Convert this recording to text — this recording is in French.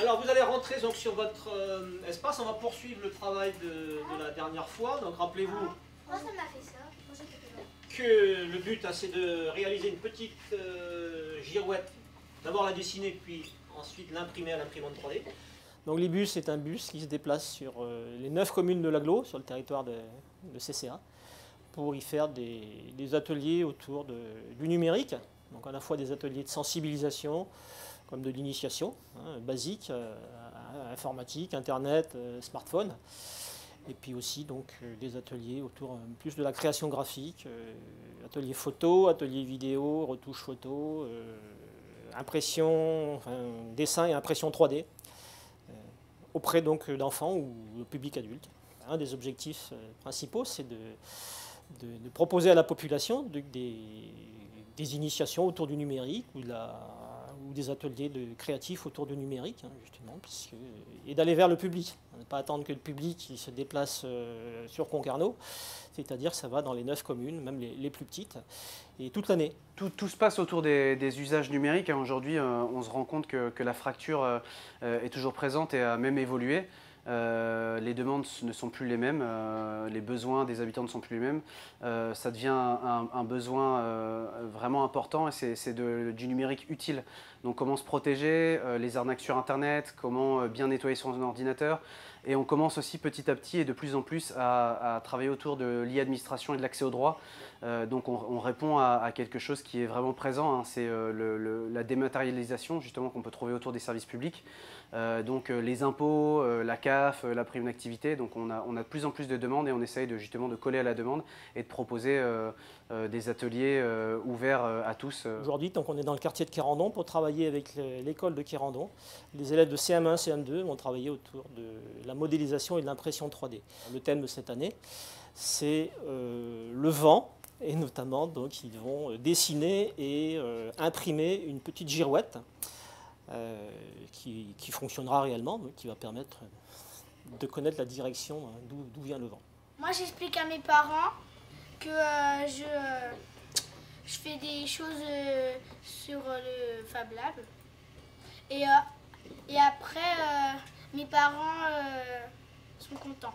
Alors vous allez rentrer donc, sur votre espace, on va poursuivre le travail de la dernière fois. Donc rappelez-vous Moi, ça m'a fait ça. Moi, j'ai fait ça. que le but c'est de réaliser une petite girouette. D'abord la dessiner, puis ensuite l'imprimer à l'imprimante 3D. Donc l'Ibus c'est un bus qui se déplace sur les 9 communes de l'Agglo, sur le territoire de CCA, pour y faire des ateliers autour du numérique. Donc à la fois des ateliers de sensibilisation, comme de l'initiation, basique, informatique, internet, smartphone. Et puis aussi donc, des ateliers autour plus de la création graphique, ateliers photo, ateliers vidéo, retouche photo, impression, dessin et impression 3D, auprès donc d'enfants ou de public adulte. Un des objectifs principaux, c'est de proposer à la population des initiations autour du numérique ou des ateliers créatifs autour du numérique, justement, et d'aller vers le public. Ne pas attendre que le public se déplace sur Concarneau, c'est-à-dire que ça va dans les 9 communes, même les plus petites, et toute l'année. Tout se passe autour des usages numériques. Aujourd'hui, on se rend compte que la fracture est toujours présente et a même évolué. Les demandes ne sont plus les mêmes, les besoins des habitants ne sont plus les mêmes. Ça devient un besoin vraiment important et c'est du numérique utile. Donc comment se protéger, les arnaques sur Internet, comment bien nettoyer son ordinateur. Et on commence aussi petit à petit et de plus en plus à travailler autour de l'e-administration et de l'accès au droit. Donc on répond à quelque chose qui est vraiment présent, c'est la dématérialisation justement qu'on peut trouver autour des services publics. Donc les impôts, la CAF, la prime d'activité, donc on a de plus en plus de demandes et on essaye justement de coller à la demande et de proposer des ateliers ouverts à tous. Aujourd'hui, donc on est dans le quartier de Quérandon pour travailler avec l'école de Quérandon. Les élèves de CM1, CM2 vont travailler autour de la modélisation et de l'impression 3D. Le thème de cette année, c'est le vent. Et notamment, donc, ils vont dessiner et imprimer une petite girouette qui fonctionnera réellement, donc, qui va permettre de connaître la direction d'où vient le vent. Moi, j'explique à mes parents que je fais des choses sur le Fab Lab. Et après, mes parents sont contents.